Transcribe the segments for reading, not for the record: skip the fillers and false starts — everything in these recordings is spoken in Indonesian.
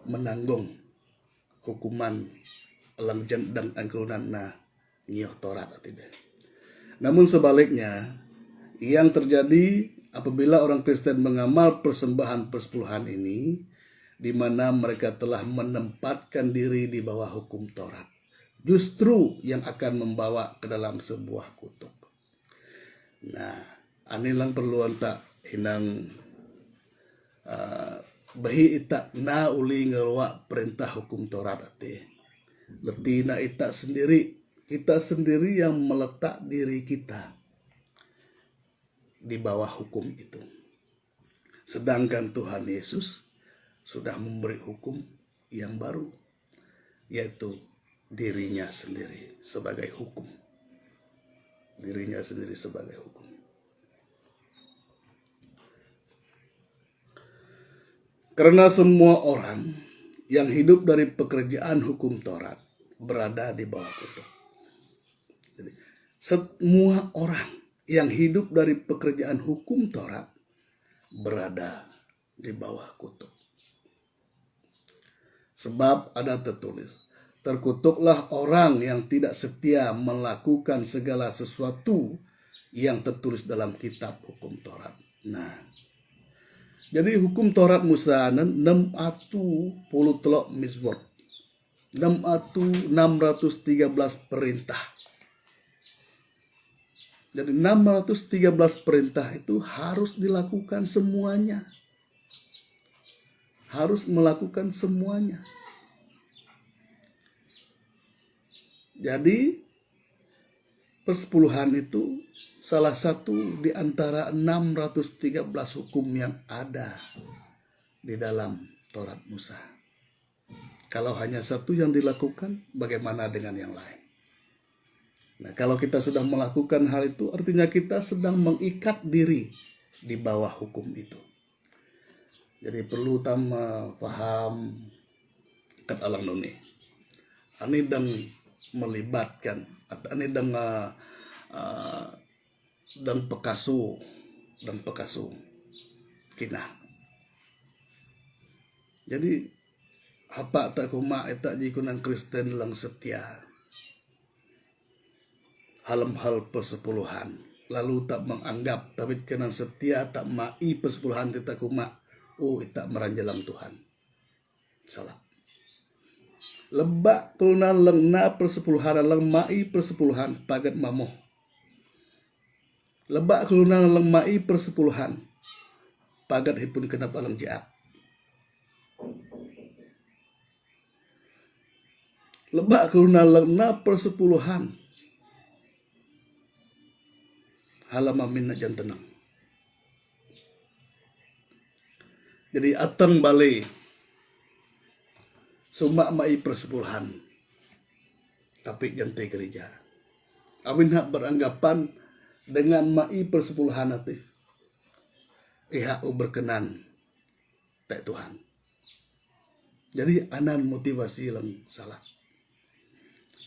menanggung hukuman alang jendang angkunan na ngioh Torat tidak. Namun sebaliknya, yang terjadi apabila orang Kristen mengamal persembahan persepuluhan ini, di mana mereka telah menempatkan diri di bawah hukum Taurat, justru yang akan membawa ke dalam sebuah kutuk. Nah, anilang perlu tak hinang bahi itak na uli ngerwa perintah hukum Taurat ati. Letina itak sendiri, kita sendiri yang meletak diri kita di bawah hukum itu. Sedangkan Tuhan Yesus sudah memberi hukum yang baru, yaitu dirinya sendiri sebagai hukum. Dirinya sendiri sebagai hukum. Karena semua orang yang hidup dari pekerjaan hukum Taurat berada di bawah kutuk. Jadi, semua orang yang hidup dari pekerjaan hukum Taurat berada di bawah kutuk. Sebab ada tertulis, terkutuklah orang yang tidak setia melakukan segala sesuatu yang tertulis dalam kitab hukum Taurat. Nah, jadi hukum Taurat Musa 6 telok misbot. 613 perintah. Jadi 613 perintah itu harus dilakukan semuanya. Harus melakukan semuanya. Jadi persepuluhan itu salah satu di antara 613 hukum yang ada di dalam Taurat Musa. Kalau hanya satu yang dilakukan, bagaimana dengan yang lain? Nah, kalau kita sudah melakukan hal itu, artinya kita sedang mengikat diri di bawah hukum itu. Jadi perlu tama paham kat alang noni. Ani dang melibatkan atau ani dang dan pekasu kinah. Jadi apa tak kuma tak jikunan Kristen lang setia hal persepuluhan lalu tak menganggap tapi kenan setia tak mai persepuluhan kita kuma tak meranjalang Tuhan. Salah. Lebak kelunan lengna persepuluhan lang mai persepuluhan pagat mamoh. Lebak kelunan lang mai persepuluhan pagat hipun kenapa lang jaat. Lebak kelunan lengna persepuluhan halamamin na jan tenang. Jadi atang balik sumak mai persepuluhan tapi jantai gereja. Awin hak beranggapan dengan mai persepuluhan nanti berkenan tak Tuhan. Jadi anan motivasi lang salah.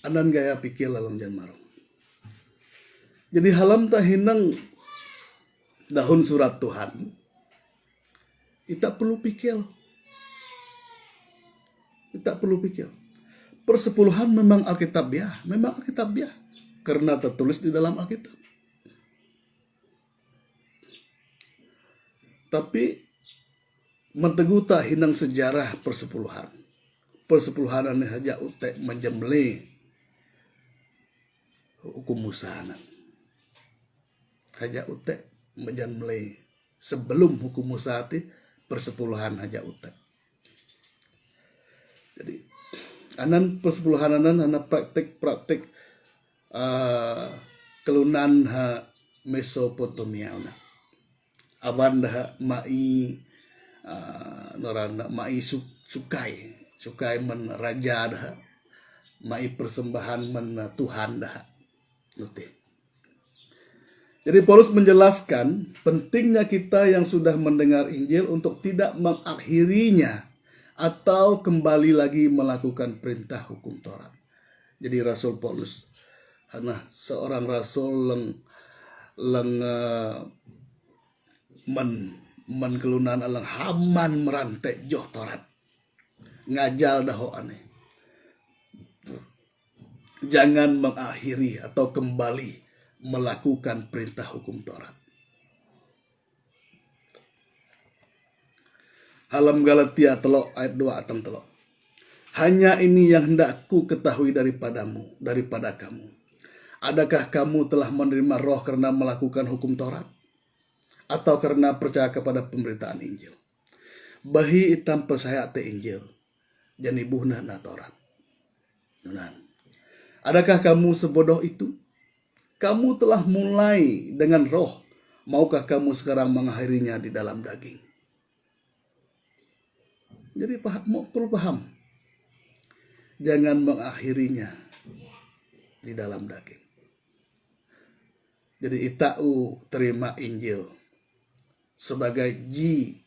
Anan gaya pikir lang jan marong. Jadi halam ta hinang dahun surat Tuhan. Kita perlu pikir. Kita perlu pikir. Persepuluhan memang Alkitabiah, memang Alkitabiah karena tertulis di dalam Alkitab. Tapi menteguta hinang sejarah persepuluhan. Persepuluhan ini saja utek menjemle hukum Musa. Haja utek menjemle sebelum hukum Musa itu persepuluhan haja utek. Jadi anan persepuluhan anan praktik kelunan ha Mesopotamia una. Awan dah mai norana mai sukai men raja dah mai persembahan men Tuhan dah nuti. Jadi Paulus menjelaskan pentingnya kita yang sudah mendengar Injil untuk tidak mengakhirinya atau kembali lagi melakukan perintah hukum Taurat. Jadi Rasul Paulus karena seorang rasul men kelunan alang haman merantai joh Taurat. ngajal daho aneh. Jangan mengakhiri atau kembali melakukan perintah hukum Taurat. Alam Galatia telok ayat 2 atang telok. Hanya ini yang hendakku ketahui daripada kamu. Adakah kamu telah menerima roh karena melakukan hukum Taurat? Atau karena percaya kepada pemberitaan Injil? Bahi itam percaya te Injil. Jani buhna na Taurat. Adakah kamu sebodoh itu? Kamu telah mulai dengan roh. Maukah kamu sekarang mengakhirinya di dalam daging? Jadi perlu paham. Jangan mengakhirinya di dalam daging. Jadi itau terima Injil sebagai ji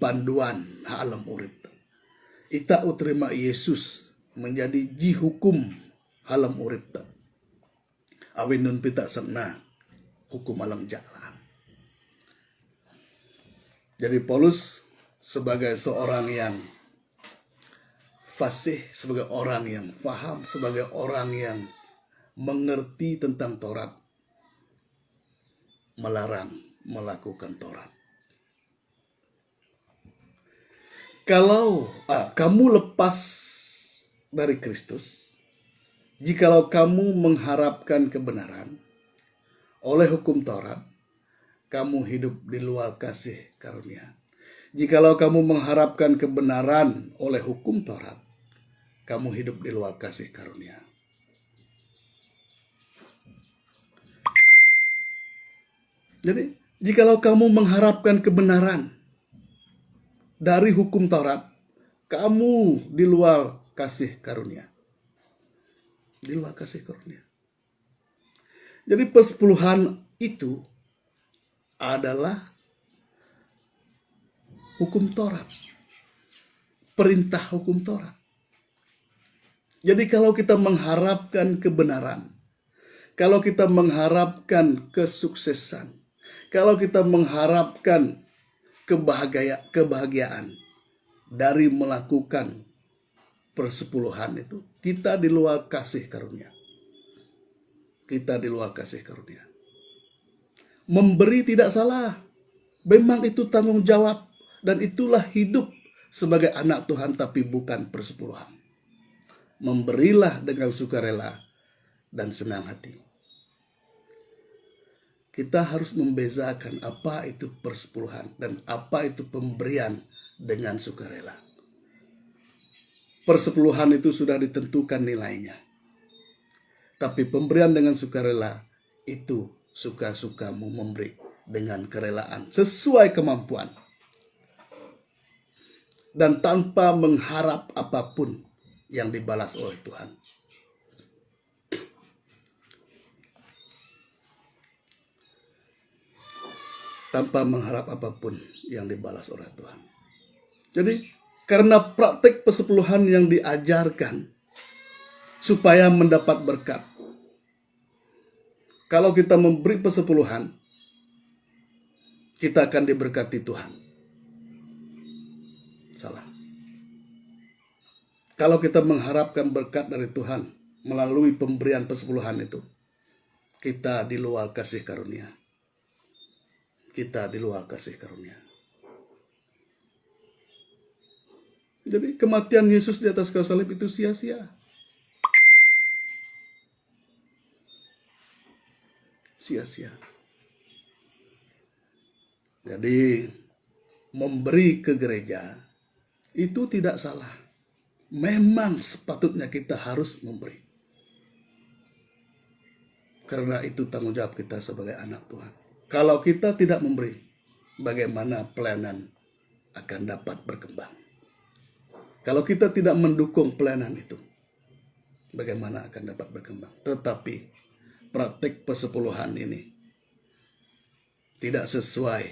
panduan alam urip. Itau terima Yesus menjadi ji hukum alam urip. Awin nun pita sengna hukum alam jalan. Jadi Paulus sebagai seorang yang fasih, sebagai orang yang faham, sebagai orang yang mengerti tentang Taurat, melarang melakukan Taurat. Kalau kamu lepas dari Kristus, jikalau kamu mengharapkan kebenaran oleh hukum Taurat, kamu hidup di luar kasih karunia. Jikalau kamu mengharapkan kebenaran oleh hukum Taurat, kamu hidup di luar kasih karunia. Jadi, jikalau kamu mengharapkan kebenaran dari hukum Taurat, kamu di luar kasih karunia. Di luar kasih karunia. Jadi persepuluhan itu adalah hukum Taurat. Perintah hukum Taurat. Jadi kalau kita mengharapkan kebenaran, kalau kita mengharapkan kesuksesan, kalau kita mengharapkan kebahagiaan dari melakukan persepuluhan itu, kita di luar kasih karunia. Kita di luar kasih karunia. Memberi tidak salah. Memang itu tanggung jawab. Dan itulah hidup sebagai anak Tuhan, tapi bukan persepuluhan. Memberilah dengan sukarela dan senang hati. Kita harus membezakan apa itu persepuluhan dan apa itu pemberian dengan sukarela. Persepuluhan itu sudah ditentukan nilainya. Tapi pemberian dengan sukarela itu suka-sukamu memberi dengan kerelaan sesuai kemampuan. Dan tanpa mengharap apapun yang dibalas oleh Tuhan. Tanpa mengharap apapun yang dibalas oleh Tuhan. Jadi karena praktik persepuluhan yang diajarkan supaya mendapat berkat. Kalau kita memberi persepuluhan, kita akan diberkati Tuhan. Salah. Kalau kita mengharapkan berkat dari Tuhan melalui pemberian persepuluhan itu, kita di luar kasih karunia. Kita di luar kasih karunia. Jadi kematian Yesus di atas kayu salib itu sia-sia. Sia-sia. Jadi memberi ke gereja itu tidak salah. Memang sepatutnya kita harus memberi. Karena itu tanggung jawab kita sebagai anak Tuhan. Kalau kita tidak memberi, bagaimana pelayanan akan dapat berkembang? Kalau kita tidak mendukung pelayanan itu, bagaimana akan dapat berkembang? Tetapi praktik persepuluhan ini tidak sesuai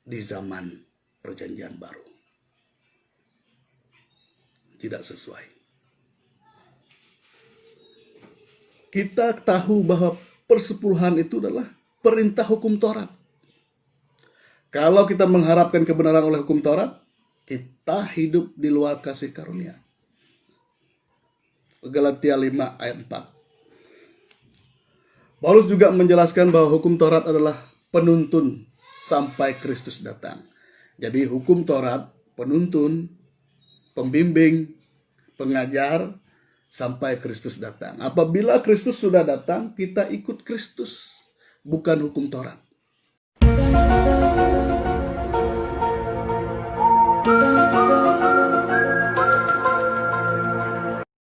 di zaman perjanjian baru. Tidak sesuai. Kita tahu bahwa persepuluhan itu adalah perintah hukum Taurat. Kalau kita mengharapkan kebenaran oleh hukum Taurat, Kita hidup di luar kasih karunia. Galatia 5 ayat 4. Paulus juga menjelaskan bahwa hukum Taurat adalah penuntun sampai Kristus datang. Jadi hukum Taurat penuntun, pembimbing, pengajar sampai Kristus datang. Apabila Kristus sudah datang, kita ikut Kristus, bukan hukum Taurat.